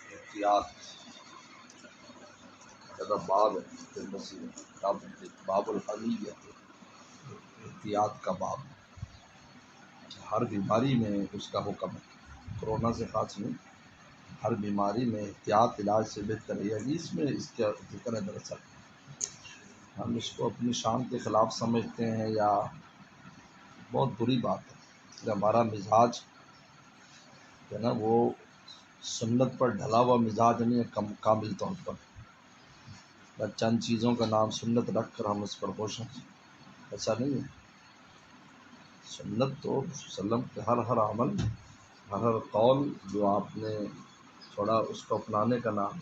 احتیاط کا باب ہے باب الحمیت، احتیاط کا باب۔ ہر بیماری میں اس کا حکم ہے، کرونا سے خاص نہیں، ہر بیماری میں احتیاط علاج سے بہتر ہے۔ حدیث میں اس کا ذکر ہے۔ دراصل ہم اس کو اپنی شان کے خلاف سمجھتے ہیں یا بہت بری بات ہے کہ ہمارا مزاج جو ہے نا وہ سنت پر ڈھلا ہوا مزاج نہیں ہے کامل طور پر، یا چند چیزوں کا نام سنت رکھ کر ہم اس پر خوش ہیں، ایسا نہیں ہے۔ سنت تو وسلم کے ہر عمل، ہر قول جو آپ نے چھوڑا اس کو اپنانے کا نام،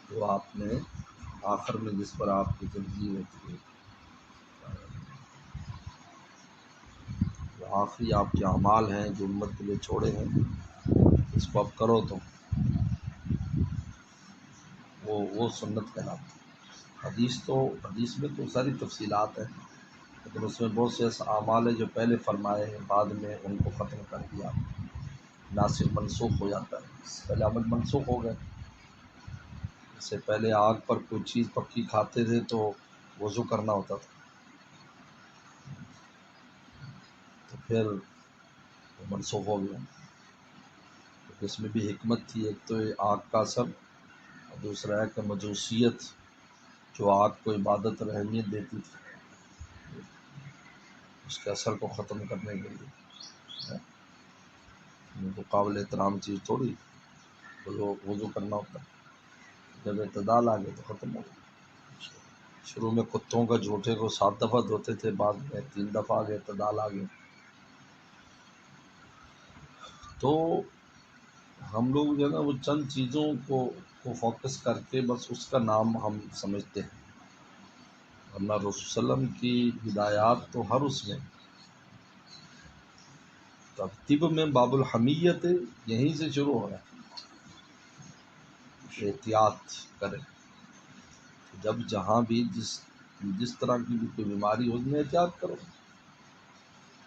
جو آپ نے آخر میں جس پر آپ کی زندگی ہوتی ہے، جو آخری آپ کے اعمال ہیں جو امت کے لیے چھوڑے ہیں، اس کو اب کرو تو وہ سنت کہلاتی ہے۔ حدیث میں تو ساری تفصیلات ہیں، لیکن اس میں بہت سے ایسے اعمال ہیں جو پہلے فرمائے ہیں، بعد میں ان کو ختم کر دیا، ناسخ منسوخ ہو جاتا ہے۔ پہلے عمل منسوخ ہو گئے، اس سے پہلے آگ پر کوئی چیز پکی کھاتے تھے تو وضو کرنا ہوتا تھا، تو پھر وہ منسوخ ہو گیا۔ اس میں بھی حکمت تھی، ایک تو آگ کا اثر، اور دوسرا ہے کہ مجوسیت جو آگ کو عبادت اور اہمیت دیتی تھی، اس کے اثر کو ختم کرنے کے لیے تو قابل احترام چیز تھوڑی وضو کرنا ہوتا ہے۔ جب اعتدال آ گیا تو ختم ہو گیا۔ شروع میں کتوں کا جھوٹے کو 7 دفعہ دھوتے تھے، بعد میں 3 دفعہ آ گئے، اعتدال آ گیا۔ تو ہم لوگ جو ہے نا وہ چند چیزوں کو فوکس کر کے بس اس کا نام ہم سمجھتے ہیں، ورنہ رسول صلی اللہ علیہ وسلم کی ہدایات تو ہر اس میں۔ ترتیب میں باب الحمیت یہیں سے شروع ہو رہا ہے، احتیاط کریں، جب جہاں بھی جس طرح کی بھی کوئی بیماری ہو، اس میں احتیاط کرو۔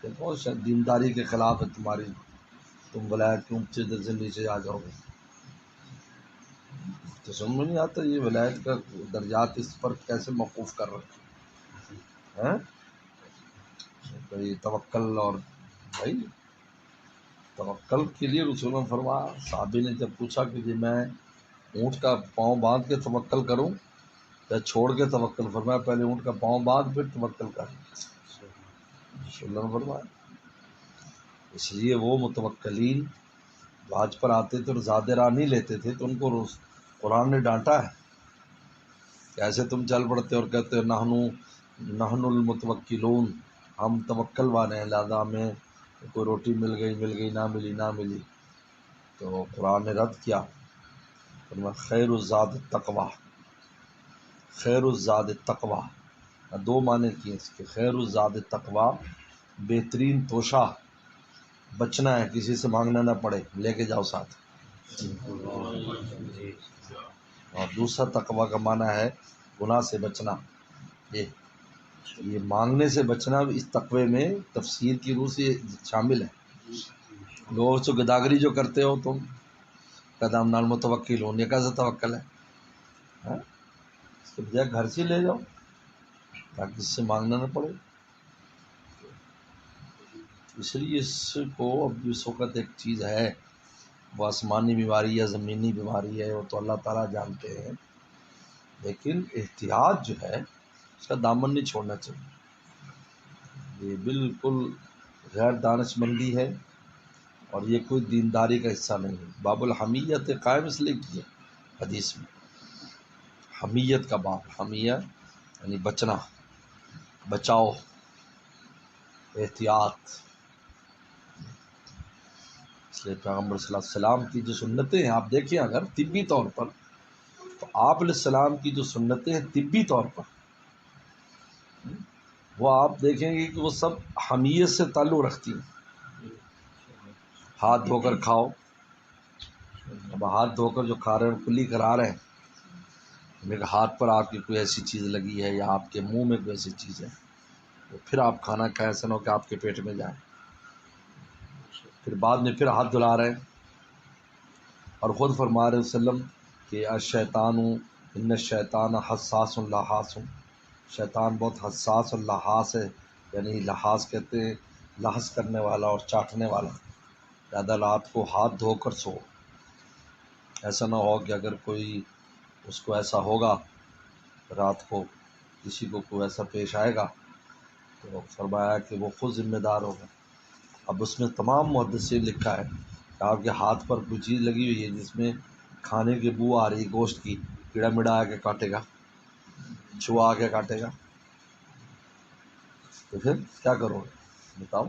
کہ بہت شاید دینداری کے خلاف ہے تمہاری، تم ولایت کے اونچے درجے نیچے آ جاؤ گے، تو سمجھ میں نہیں آتا یہ ولایت کا درجات اس پر کیسے موقوف کر رکھے ہیں۔ بھائی توکل، اور بھائی توکل کے لیے رسول نے فرمایا، صحابی نے جب پوچھا کہ جی میں اونٹ کا پاؤں باندھ کے توکل کروں یا چھوڑ کے توکل، فرمایا پہلے اونٹ کا پاؤں باندھ پھر توکل کر، رسول اللہ نے فرمایا۔ اس لیے وہ متوکلین جو حج پر آتے تھے اور زیادہ راہ نہیں لیتے تھے تو ان کو قرآن نے ڈانٹا ہے کہ ایسے تم چل پڑتے اور کہتے ہو نحن المتوکلون، ہم توکل والے ہیں، لہذا ہمیں کوئی روٹی مل گئی نہ ملی، تو قرآن نے رد کیا، فرمایا خیر الزاد التقوی، خیر الزاد التقوی، 2 معنی کیے اس کے۔ خیر الزاد التقوی، بہترین توشہ بچنا ہے، کسی سے مانگنا نہ پڑے، لے کے جاؤ ساتھ۔ اور دوسرا تقوی کا معنی ہے گناہ سے بچنا، یہ مانگنے سے بچنا اس تقوی میں تفسیر کی روح سے شامل ہے۔ لوگ سے گداگری جو کرتے ہو تم، قدم نال متوکل ہوں، یہ کیسا توکل ہے؟ اس کے بجائے گھر سے لے جاؤ تاکہ اس سے مانگنا نہ پڑے۔ اس لیے اس کو اب اس وقت ایک چیز ہے، وہ آسمانی بیماری یا زمینی بیماری ہے، وہ تو اللہ تعالیٰ جانتے ہیں، لیکن احتیاط جو ہے اس کا دامن نہیں چھوڑنا چاہیے۔ یہ بالکل غیر دانش مندی ہے اور یہ کوئی دینداری کا حصہ نہیں ہے۔ باب الحمیت قائم اس لیے کی ہے حدیث میں، حمیت کا باب، حمیہ یعنی بچنا، بچاؤ، احتیاط۔ اس لیے پیغمبر صلی اللہ علیہ وسلم کی جو سنتیں ہیں آپ دیکھیں، اگر طبی طور پر تو آپ علیہ السلام کی جو سنتیں ہیں طبی طور پر، وہ آپ دیکھیں گے کہ وہ سب حمیت سے تعلق رکھتی ہیں۔ ہاتھ دھو کر کھاؤ، اب ہاتھ دھو کر جو کھا رہے ہیں کلی کرا رہے ہیں، میرے ہاتھ پر آپ کی کوئی ایسی چیز لگی ہے یا آپ کے منہ میں کوئی ایسی چیز ہے تو پھر آپ کھانا کھائیں، ایسا نہ ہو کہ آپ کے پیٹ میں جائے۔ پھر بعد میں پھر ہاتھ دھلا رہے ہیں، اور خود فرما رہے وسلم کہ الشیطان ان الشیطان حساس لحاظ، شیطان بہت حساس اور لحاظ ہے، یعنی لحاظ کہتے ہیں لحظ کرنے والا اور چاٹنے والا۔ زیادہ رات کو ہاتھ دھو کر سو، ایسا نہ ہو کہ اگر کوئی اس کو ایسا ہوگا رات کو کسی کو کوئی ایسا پیش آئے گا تو فرمایا کہ وہ خود ذمہ دار ہوگا۔ اب اس میں تمام محدثین لکھا ہے کہ آپ کے ہاتھ پر کوئی چیز لگی ہوئی ہے جس میں کھانے کی بو آ رہی ہے گوشت کی، کیڑا مڑا آ کے کاٹے گا، چوہا آ کے کاٹے گا، تو پھر کیا کرو گے بتاؤ؟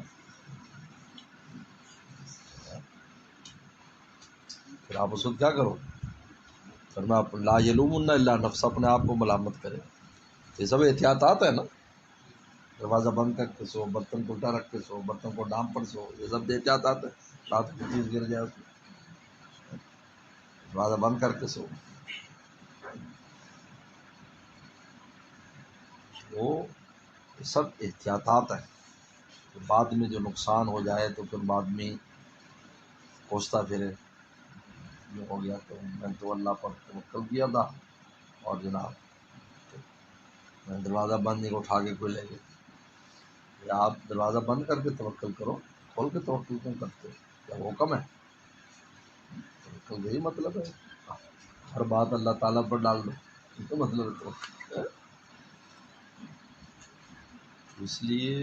پھر آپ اس وقت کیا کرو گے؟ فرمایا لا یلومن الا نفس، اپنے آپ کو ملامت کرے۔ یہ سب احتیاطات ہے نا، دروازہ بند کر کے سو، برتن کو الٹا رکھ کے سو، برتن کو ڈام پر سو، یہ سب احتیاطات ہے، رات کی چیز گر جائے تو دروازہ بند کر کے سو۔ وہ سب احتیاطات ہیں، بعد میں جو نقصان ہو جائے تو پھر بعد میں کوستا پھرے یہ ہو گیا۔ تو میں تو اللہ پر توکل کیا تھا، اور جناب میں دروازہ بند نہیں اٹھا کے کوئی لے گئے۔ یا آپ دروازہ بند کر کے توکل کرو، کھول کے توکل کیوں کرتے ہو؟ کیا وہ حکم ہے؟ توکل یہی مطلب ہے، ہر بات اللہ تعالیٰ پر ڈال دو، یہ تو مطلب ہے توکل۔ اس لیے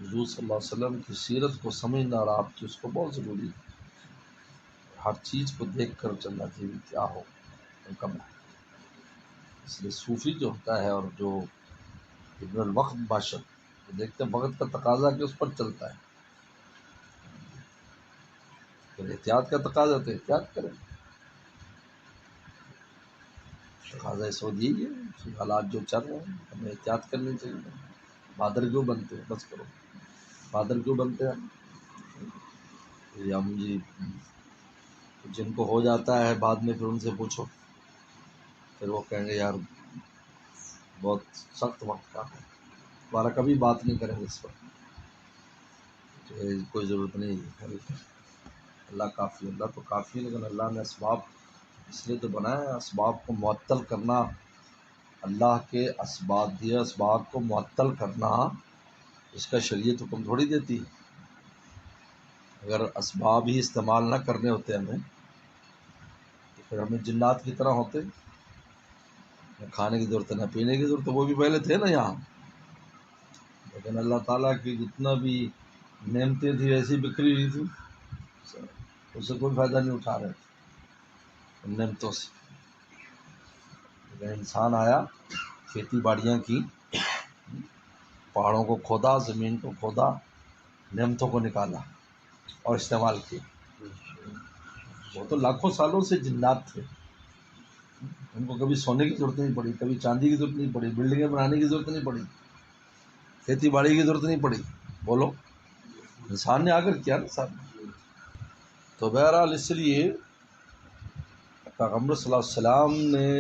حضور صلی اللہ علیہ وسلم کی سیرت کو سمجھنا اور آپ کی اس کو بہت ضروری ہے۔ ہر چیز کو دیکھ کر چلنا چاہیے کیا ہو حکم ہے۔ اس لیے صوفی جو ہوتا ہے اور جو ابن الوقت باشد، وہ دیکھتے ہیں وقت کا تقاضا کہ اس پر چلتا ہے، پھر احتیاط کا تقاضا تو احتیاط کریں۔ تقاضا اس وقت یہی ہے، حالات جو چل رہے ہیں ہمیں احتیاط کرنی چاہیے۔ بہادر کیوں بنتے ہیں؟ بس کرو، بہادر کیوں بنتے ہیں ہم جی؟ جن کو ہو جاتا ہے بعد میں پھر ان سے پوچھو، پھر وہ کہیں گے یار بہت سخت وقت کا ہے، دوبارہ کبھی بات نہیں کریں گے اس پر، کوئی ضرورت نہیں ہے، اللہ کافی، اللہ تو کافی ہے، لیکن اللہ نے اسباب اس لیے تو بنایا ہے، اسباب کو معطل کرنا، اللہ کے اسباب دیے اسباب کو معطل کرنا اس کا شریعت حکم تھوڑی دیتی ہے۔ اگر اسباب ہی استعمال نہ کرنے ہوتے ہمیں تو پھر ہمیں جنات کی طرح ہوتے، نہ کھانے کی ضرورت ہے نہ پینے کی ضرورت ہے، وہ بھی پہلے تھے نا یہاں، لیکن اللہ تعالیٰ کی جتنا بھی نعمتیں تھیں ایسی بکھری ہوئی تھی، اس سے کوئی فائدہ نہیں اٹھا رہے تھے ان نعمتوں سے۔ لیکن انسان آیا، کھیتی باڑیاں کی، پہاڑوں کو کھودا، زمین کو کھودا، نعمتوں کو نکالا اور استعمال کیا۔ وہ تو لاکھوں سالوں سے جنات تھے، ان کو کبھی سونے کی ضرورت نہیں پڑی، کبھی چاندی کی ضرورت نہیں پڑی، بلڈنگیں بنانے کی ضرورت نہیں پڑی، کھیتی باڑی کی ضرورت نہیں پڑی، بولو انسان نے آ کر کیا نا ساتھ۔ تو بہرحال اس لیے پیغمبر صلی اللہ علیہ وسلم نے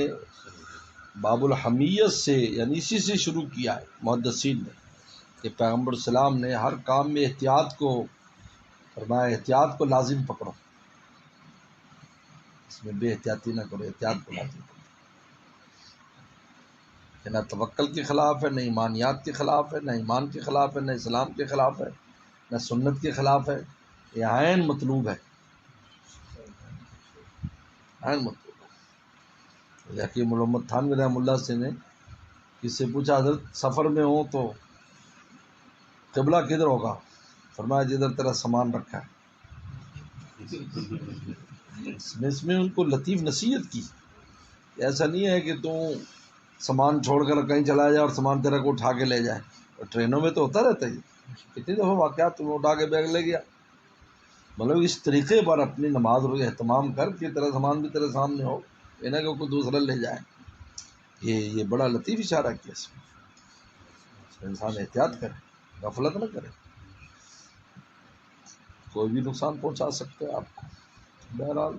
باب الحمیت سے، یعنی اسی سے شروع کیا ہے محدثین نے، کہ پیغمبر صلی اللہ علیہ وسلم نے ہر کام میں احتیاط کو فرمایا، احتیاط کو لازم پکڑو، اس میں بے احتیاطی نہ کرو، احتیاط کو لازم پکڑو، کہ نہ توکل کے خلاف ہے، نہ ایمانیات کے خلاف ہے، نہ ایمان کے خلاف ہے، نہ اسلام کے خلاف ہے، نہ سنت کے خلاف ہے، یہ عین مطلوب ہے، عین مطلوب ہے۔ حکیم محمد تھانوی رحمہ اللہ سے نے کس سے پوچھا حضرت سفر میں ہوں تو قبلہ کدھر ہوگا؟ فرمایا جدھر تیرا سامان رکھا ہے۔ اس میں ان کو لطیف نصیحت کی، ایسا نہیں ہے کہ تو سامان چھوڑ کر کہیں چلا جائے اور سامان تیرا کو اٹھا کے لے جائے، اور ٹرینوں میں تو ہوتا رہتا ہے، کتنی دفعہ واقعات تمہیں اٹھا کے بیگ لے گیا، مطلب اس طریقے پر اپنی نماز روز اہتمام کر کے تیرا سامان بھی تیرے سامنے ہو، یہ نہ کہ کوئی دوسرا لے جائے۔ یہ بڑا لطیف اشارہ کیا اس میں انسان احتیاط کرے، غفلت نہ کرے، کوئی بھی نقصان پہنچا سکتے ہیں آپ کو۔ بہرحال